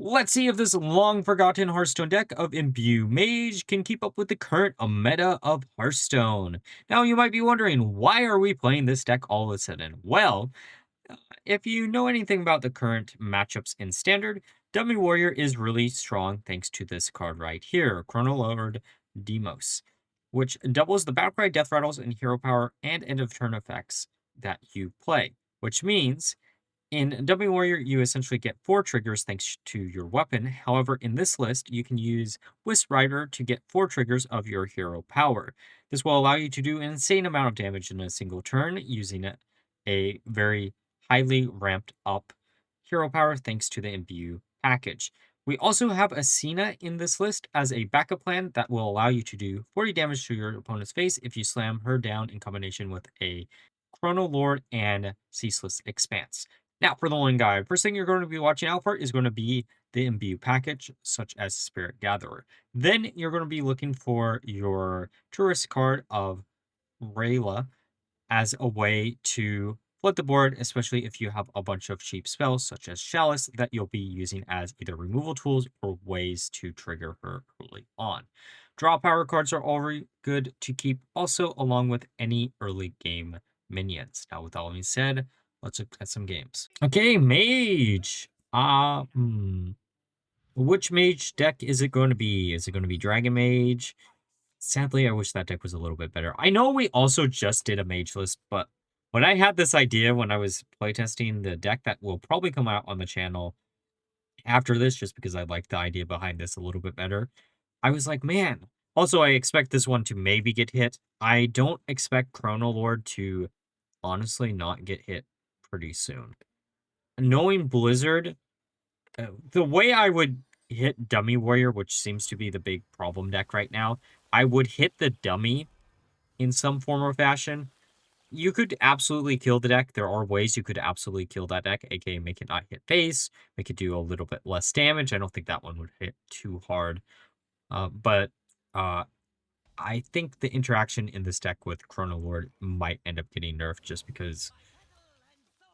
Let's see if this long-forgotten Hearthstone deck of Imbue Mage can keep up with the current meta of Hearthstone. Now, you might be wondering, why are we playing this deck all of a sudden? Well, if you know anything about the current matchups in Standard, Dummy Warrior is really strong thanks to this card right here, Chrono Lord Deios, which doubles the Battlecry, Death Rattles, and Hero Power and end-of-turn effects that you play, which means in Dummy Warrior, you essentially get 4 triggers thanks to your weapon. However, in this list, you can use Wisp Rider to get 4 triggers of your hero power. This will allow you to do an insane amount of damage in a single turn using a very highly ramped up hero power thanks to the Imbue package. We also have Aessina in this list as a backup plan that will allow you to do 40 damage to your opponent's face if you slam her down in combination with a Chrono Lord and Ceaseless Expanse. Now, for the lane guide, first thing you're going to be watching out for is going to be the Imbue package, such as Spirit Gatherer. Then you're going to be looking for your tourist card of Raylla as a way to flood the board, especially if you have a bunch of cheap spells, such as Chalice, that you'll be using as either removal tools or ways to trigger her early on. Draw power cards are already good to keep, also along with any early game minions. Now, with all being said, let's look at some games. Okay, Mage. Which Mage deck is it going to be? Is it going to be Dragon Mage? Sadly, I wish that deck was a little bit better. I know we also just did a Mage list, but when I had this idea when I was playtesting the deck that will probably come out on the channel after this, just because I like the idea behind this a little bit better, I was like, man. Also, I expect this one to maybe get hit. I don't expect Chrono Lord to honestly not get hit pretty soon. Knowing Blizzard, the way I would hit Dummy Warrior, which seems to be the big problem deck right now, I would hit the dummy in some form or fashion. You could absolutely kill the deck. There are ways you could absolutely kill that deck, aka make it not hit face, make it do a little bit less damage. I don't think that one would hit too hard. But I think the interaction in this deck with Chrono Lord might end up getting nerfed just because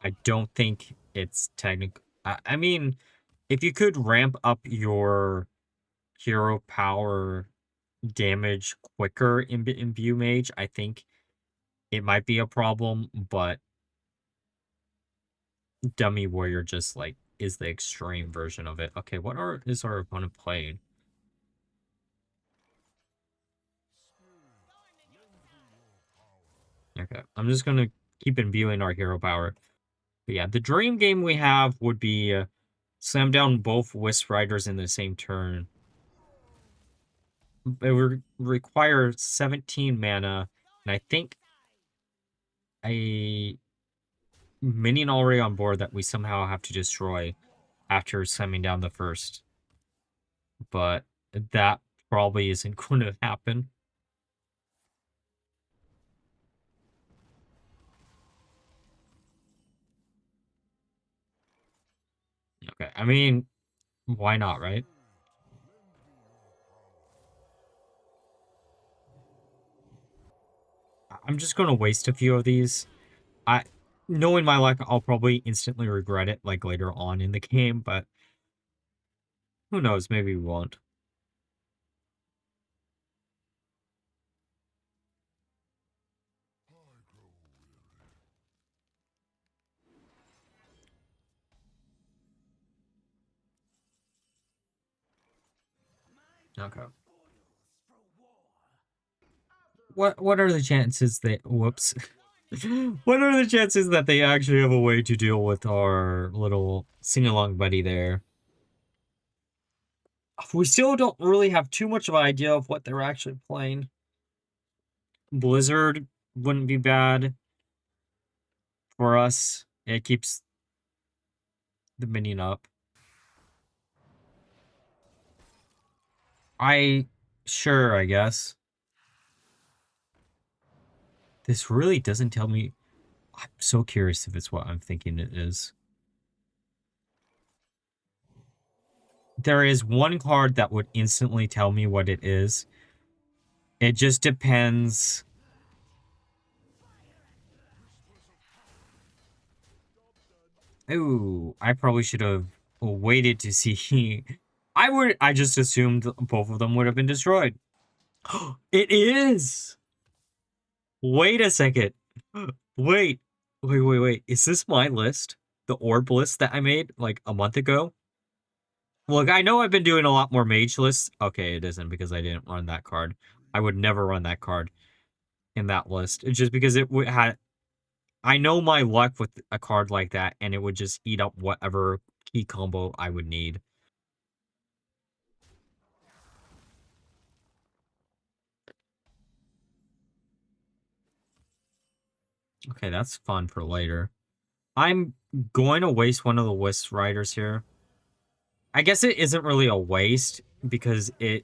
I don't think it's technical. I mean, if you could ramp up your hero power damage quicker in Imbue Mage, I think it might be a problem, but Dummy Warrior just like is the extreme version of it. Okay, what is our opponent playing? Okay, I'm just gonna keep imbuing our hero power. But yeah, the dream game we have would be slam down both Wisp Riders in the same turn. It would require 17 mana, and I think a minion already on board that we somehow have to destroy after slamming down the first. But that probably isn't going to happen. Okay, I mean, why not, right? I'm just going to waste a few of these. Knowing my luck, I'll probably instantly regret it, like, later on in the game, but who knows, maybe we won't. Okay. What are the chances that... Whoops. What are the chances that they actually have a way to deal with our little sing-along buddy there? We still don't really have too much of an idea of what they're actually playing. Blizzard wouldn't be bad for us. It keeps the minion up. Sure, I guess. This really doesn't tell me. I'm so curious if it's what I'm thinking it is. There is one card that would instantly tell me what it is. It just depends. Ooh, I probably should have waited to see. I just assumed both of them would have been destroyed. It is! Wait a second. Wait. Is this my list? The orb list that I made like a month ago? Look, I know I've been doing a lot more mage lists. Okay, it isn't because I didn't run that card. I would never run that card in that list. It's just because had. I know my luck with a card like that, and it would just eat up whatever key combo I would need. Okay, that's fun for later. I'm going to waste one of the Wisp Riders here. I guess it isn't really a waste because I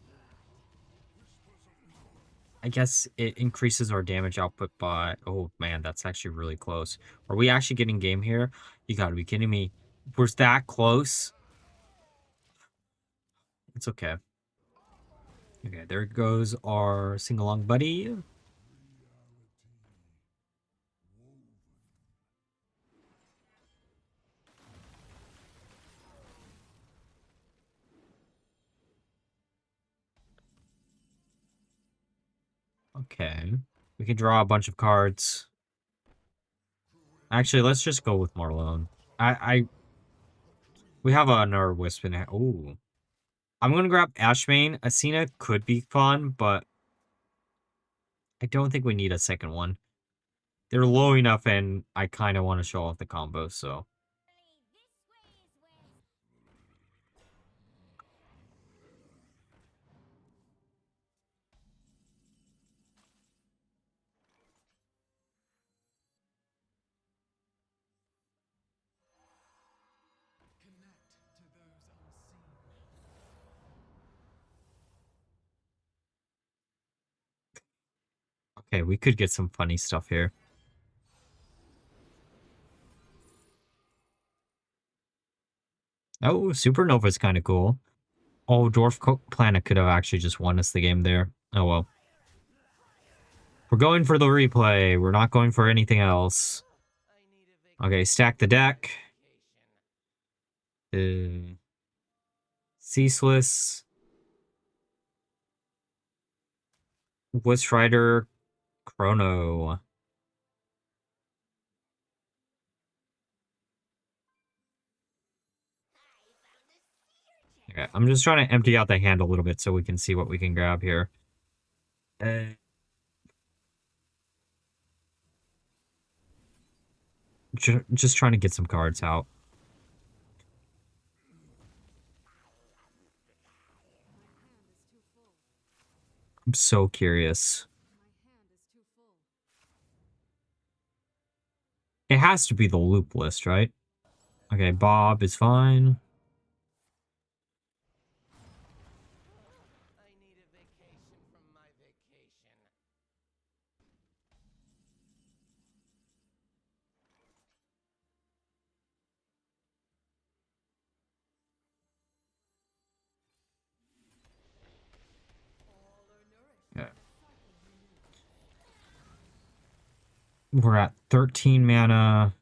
guess it increases our damage output by... Oh, man, that's actually really close. Are we actually getting game here? You gotta be kidding me. We're that close? It's okay. Okay, there goes our sing-along buddy. Okay. We can draw a bunch of cards. Actually, let's just go with Marlone. We have another Wisp in it. Ooh. I'm gonna grab Ashmane. Aessina could be fun, but I don't think we need a second one. They're low enough, and I kind of want to show off the combo, so. Okay, we could get some funny stuff here. Oh, Supernova is kind of cool. Oh, Planet could have actually just won us the game there. Oh, well. We're going for the replay. We're not going for anything else. Okay, stack the deck. Ceaseless. Wisp Rider. Chrono. Okay, I'm just trying to empty out the hand a little bit so we can see what we can grab here. Just trying to get some cards out. I'm so curious. It has to be the loop list, right? Okay, Bob is fine. Okay. We're at 13 mana.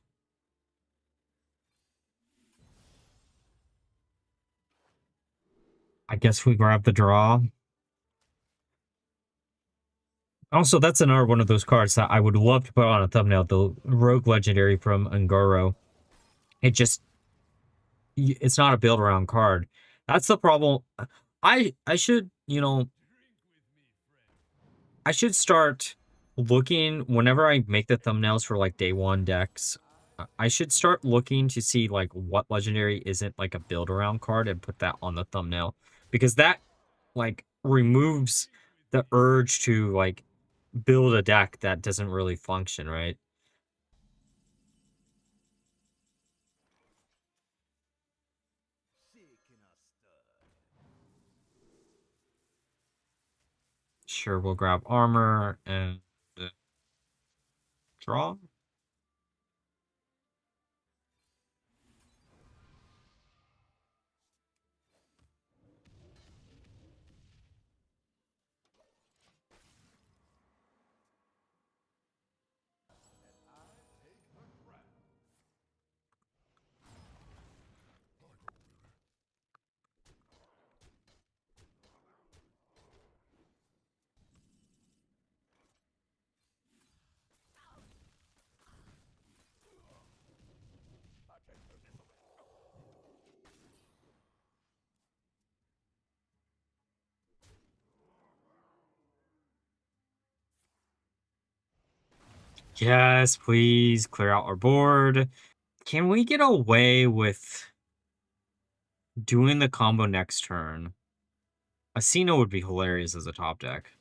I guess we grab the draw. Also, that's another one of those cards that I would love to put on a thumbnail, the Rogue Legendary from Ungoro. It's not a build-around card. That's the problem. I should, I should start looking whenever I make the thumbnails for like day one decks. I should start looking to see like what legendary isn't like a build around card and put that on the thumbnail, because that like removes the urge to like build a deck that doesn't really function, right? Sure, we'll grab armor and draw. Yes, please clear out our board. Can we get away with doing the combo next turn? Aessina would be hilarious as a top deck.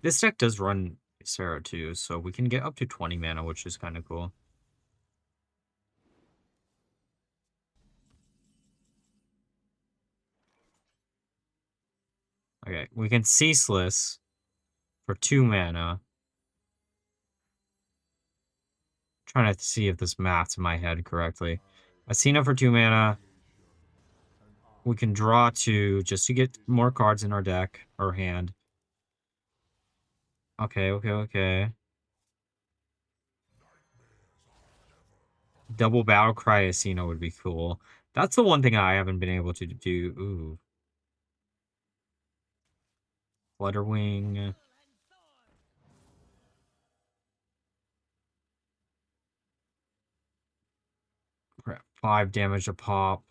This deck does run Sarah too, so we can get up to 20 mana, which is kind of cool. Okay, we can Ceaseless for 2 mana. Trying to see if this maths in my head correctly. Aessina for 2 mana. We can draw 2 just to get more cards in our deck or hand. Okay. Double Battle Cry Aessina would be cool. That's the one thing I haven't been able to do. Ooh. Flutterwing. We're at 5 damage a pop.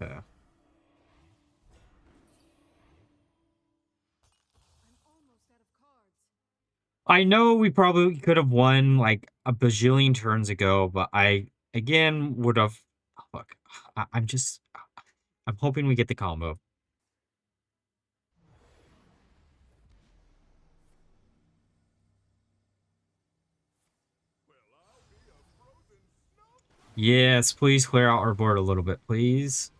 Okay. I know we probably could have won like a bajillion turns ago, but I again would have. Oh, fuck. I'm hoping we get the combo. Yes, please clear out our board a little bit, please.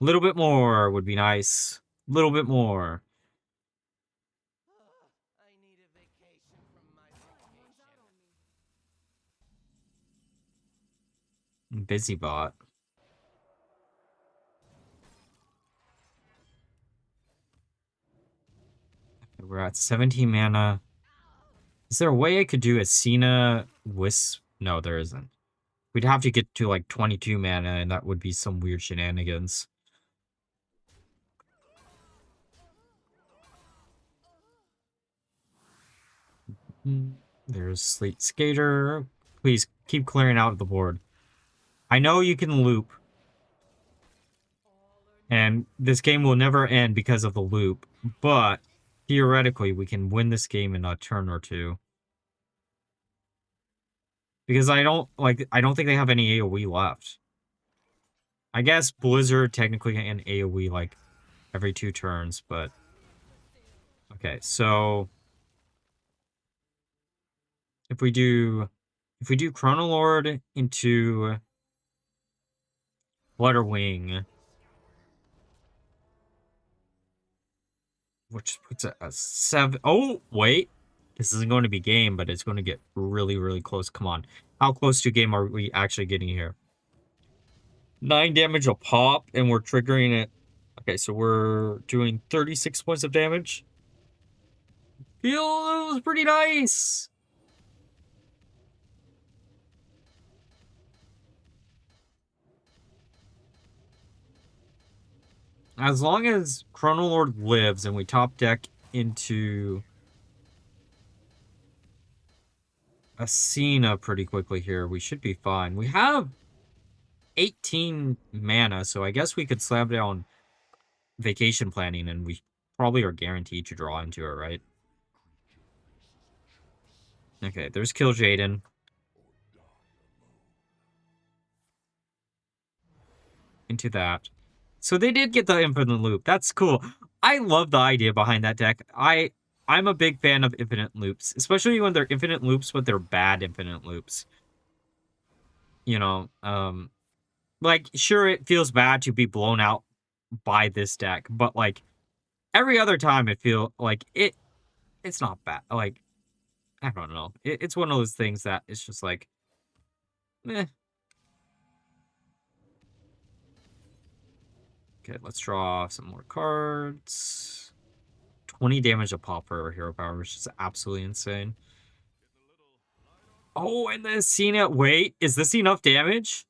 A little bit more would be nice. A little bit more. Busy bot. We're at 17 mana. Is there a way I could do Aessina Wisp? No, there isn't. We'd have to get to like 22 mana, and that would be some weird shenanigans. There's Sleet Skater. Please keep clearing out of the board. I know you can loop. And this game will never end because of the loop. But theoretically, we can win this game in a turn or two. Because I don't think they have any AoE left. I guess Blizzard technically can AoE like every 2 turns, but okay, so if we do Chrono Lord into Flutterwing, which puts a 7. Oh, wait. This isn't going to be game, but it's going to get really, really close. Come on. How close to game are we actually getting here? 9 damage a pop, and we're triggering it. Okay, so we're doing 36 points of damage. Feels pretty nice. As long as Chrono Lord lives and we top deck into Aessina pretty quickly here, we should be fine. We have 18 mana, so I guess we could slam down Vacation Planning, and we probably are guaranteed to draw into it, right? Okay, there's Kill Jaden. Into that. So they did get the Infinite Loop. That's cool. I love the idea behind that deck. I'm a big fan of Infinite Loops, especially when they're Infinite Loops, but they're bad Infinite Loops. You know, like, sure, it feels bad to be blown out by this deck, but, like, every other time it feel like it's not bad. Like, I don't know. It's one of those things that it's just like, eh. Okay, let's draw some more cards. 20 damage a pop for hero power, which is absolutely insane. Oh, and the Aessina. Wait, is this enough damage?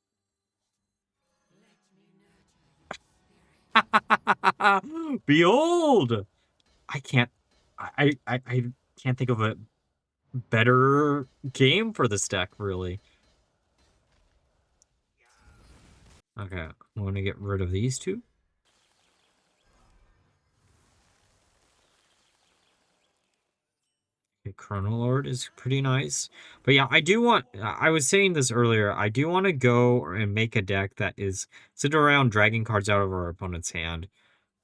Behold! I can't. I can't think of a better game for this deck, really. Okay, I'm going to get rid of these two. Okay, Chrono Lord is pretty nice. But yeah, I do want, I was saying this earlier, I do want to go and make a deck that is sit around dragging cards out of our opponent's hand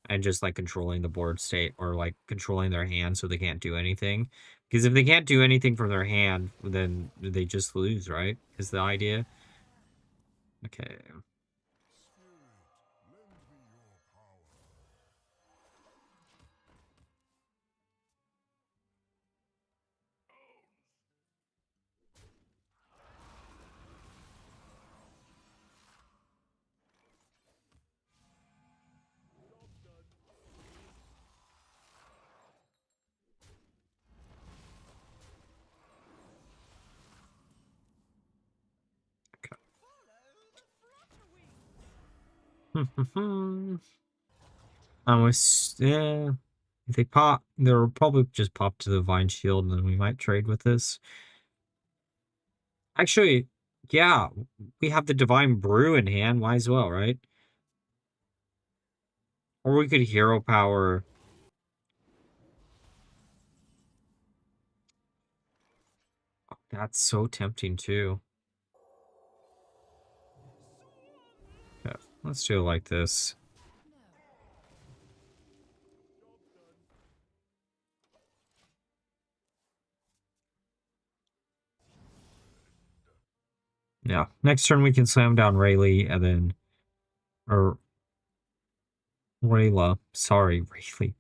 and just like controlling the board state or like controlling their hand so they can't do anything. Because if they can't do anything from their hand, then they just lose, right? Is the idea. Okay. Okay. I was, yeah. If they pop, they'll probably just pop to the Divine Shield, and then we might trade with this. Actually, yeah, we have the Divine Brew in hand. Might as well, right? Or we could Hero Power. Oh, that's so tempting, too. Okay, let's do it like this. Yeah, next turn we can slam down Rayleigh, and then... Or... Raylla. Sorry, Rayleigh.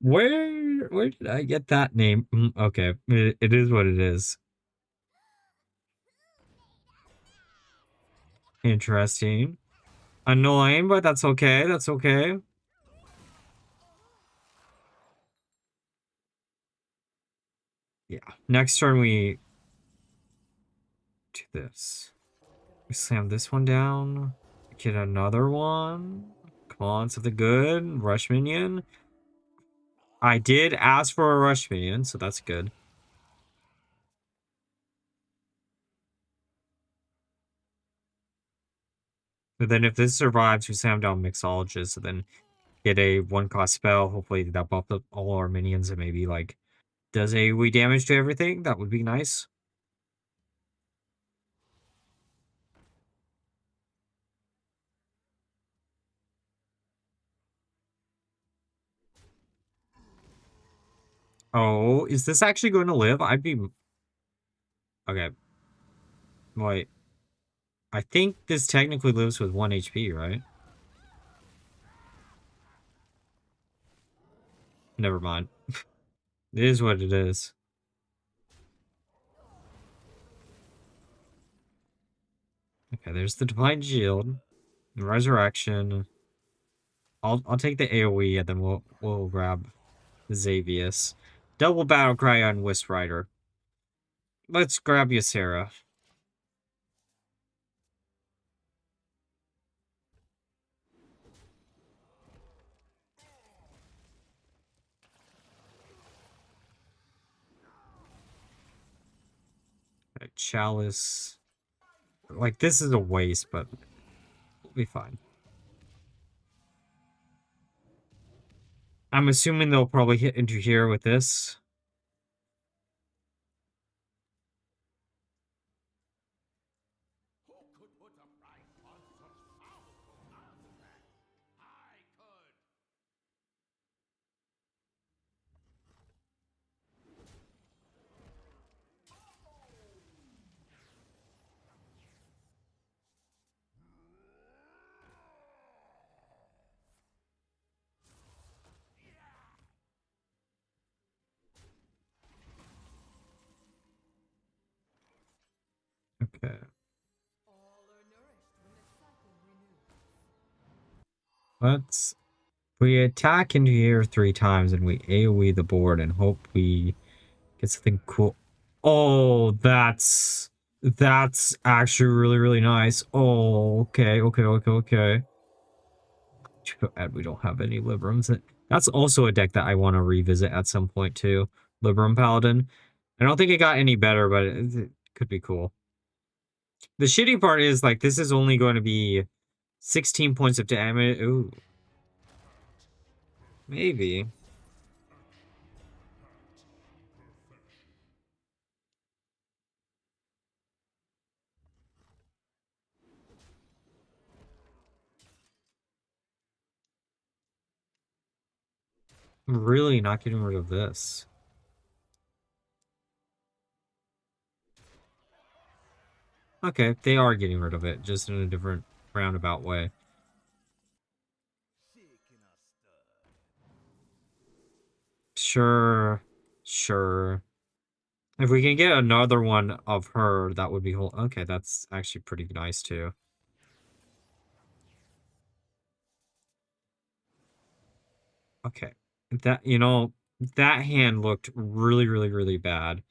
Where did I get that name? Okay, it is what it is. Interesting. Annoying, but that's okay. That's okay. Yeah. Next turn we do this. We slam this one down. Get another one. Come on, something good. Rush minion. I did ask for a rush minion, so that's good. But then if this survives, we slam down Mixologist, and then get a 1-cost spell. Hopefully that buffs up all our minions and maybe like does AoE damage to everything. That would be nice. Oh, is this actually going to live? I'd be... Okay. Wait. I think this technically lives with 1 HP, right? Never mind. It is what it is. Okay, there's the Divine Shield. Resurrection. I'll take the AoE and then we'll grab the Xavius. Double Battle Cry on Wisp Rider. Let's grab Ysera. Okay, Chalice. Like, this is a waste, but we'll be fine. I'm assuming they'll probably hit into here with this. Okay. Let's... We attack into here 3 times and we AoE the board and hope we get something cool. Oh, that's actually really, really nice. Oh, okay. And we don't have any Librams. That's also a deck that I want to revisit at some point too. Libram Paladin. I don't think it got any better, but it could be cool. The shitty part is, like, this is only going to be 16 points of damage. Ooh. Maybe. Really not getting rid of this. Okay, they are getting rid of it, just in a different roundabout way. Sure. Sure. If we can get another one of her, that would be whole. Okay, that's actually pretty nice too. Okay. That, that hand looked really, really, really bad.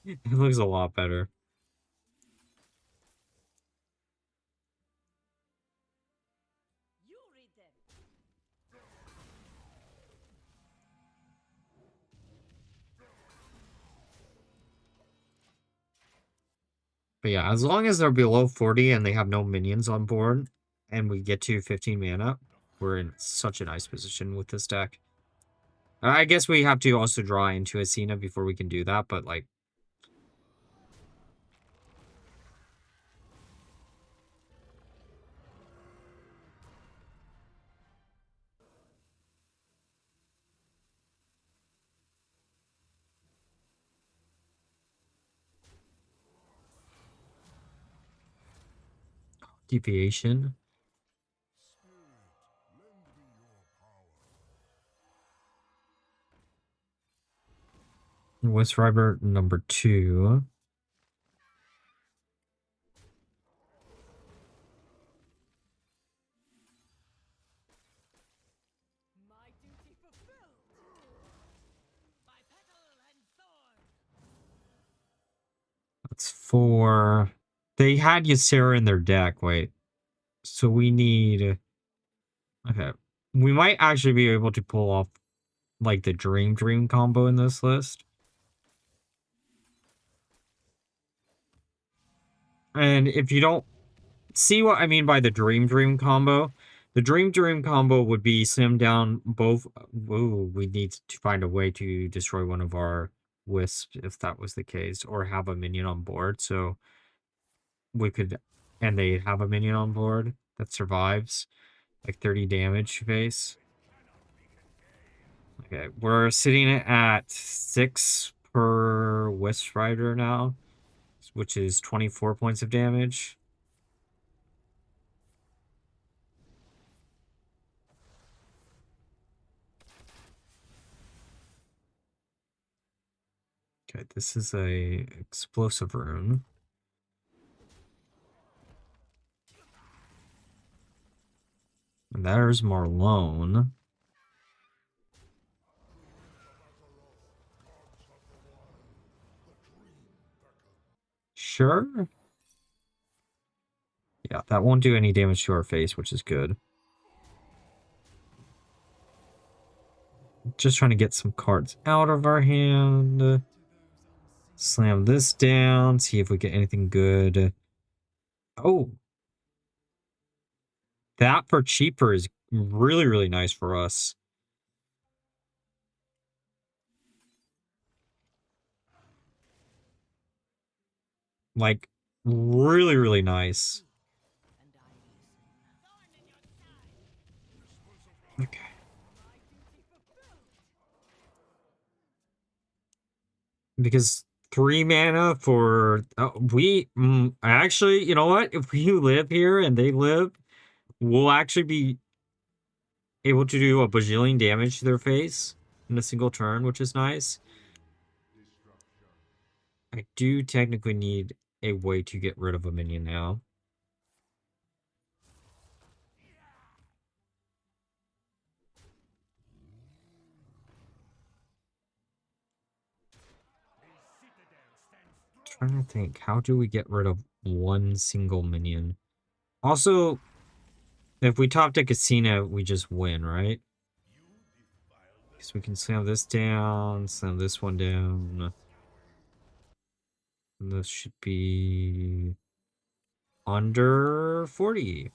It looks a lot better. But yeah, as long as they're below 40 and they have no minions on board, and we get to 15 mana, we're in such a nice position with this deck. I guess we have to also draw into Aessina before we can do that, but like... Deviation. West River number 2. That's 4. They had Ysera in their deck. Wait. So we need... Okay. We might actually be able to pull off, like, the Dream combo in this list. And if you don't see what I mean by the Dream combo, the Dream combo would be slam down both... Ooh, we need to find a way to destroy one of our wisps if that was the case, or have a minion on board, so we could... And they have a minion on board that survives, like 30 damage face. Okay, we're sitting at 6 per Wisp Rider now, which is 24 points of damage. Okay, this is a explosive rune. And there's Marlone. Sure. Yeah, that won't do any damage to our face, which is good. Just trying to get some cards out of our hand. Slam this down, see if we get anything good. Oh. That for cheaper is really, really nice for us. Like, really, really nice. Okay. Because 3 mana for... actually, you know what? If we live here and they live, we'll actually be able to do a bajillion damage to their face in a single turn, which is nice. I do technically need a way to get rid of a minion now. Trying to think, how do we get rid of one single minion? Also, if we top deck Aessina, we just win, right? So we can slam this down, slam this one down. And this should be under 40.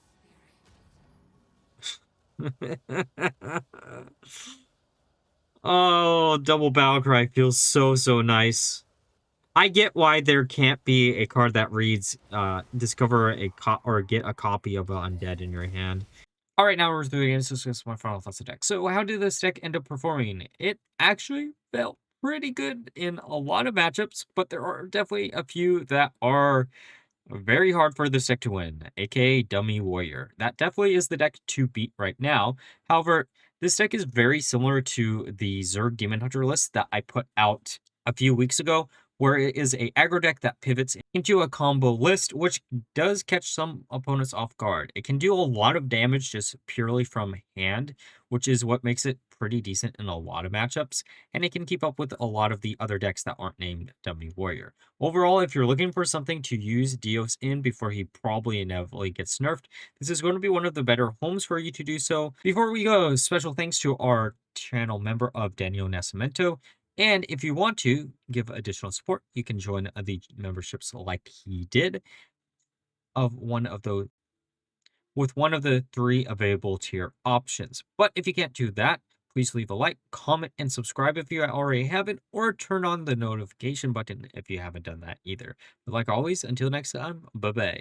Oh, double battle cry feels so, so nice. I get why there can't be a card that reads, discover or get a copy of an undead in your hand. All right, now we're through again. So this is my final thoughts of deck. So how did this deck end up performing? It actually felt pretty good in a lot of matchups, but there are definitely a few that are very hard for this deck to win, aka Dummy Warrior. That definitely is the deck to beat right now. However, this deck is very similar to the Zerg Demon Hunter list that I put out a few weeks ago, where it is a aggro deck that pivots into a combo list, which does catch some opponents off guard. It can do a lot of damage just purely from hand, which is what makes it pretty decent in a lot of matchups, and it can keep up with a lot of the other decks that aren't named Dummy Warrior. Overall, if you're looking for something to use Deios in before he probably inevitably gets nerfed, this is going to be one of the better homes for you to do so. Before we go, special thanks to our channel member of Daniel Nascimento. And if you want to give additional support, you can join the memberships like he did of one of those with one of the 3 available tier options. But if you can't do that, please leave a like, comment, and subscribe if you already haven't, or turn on the notification button if you haven't done that either. But like always, until next time, bye-bye.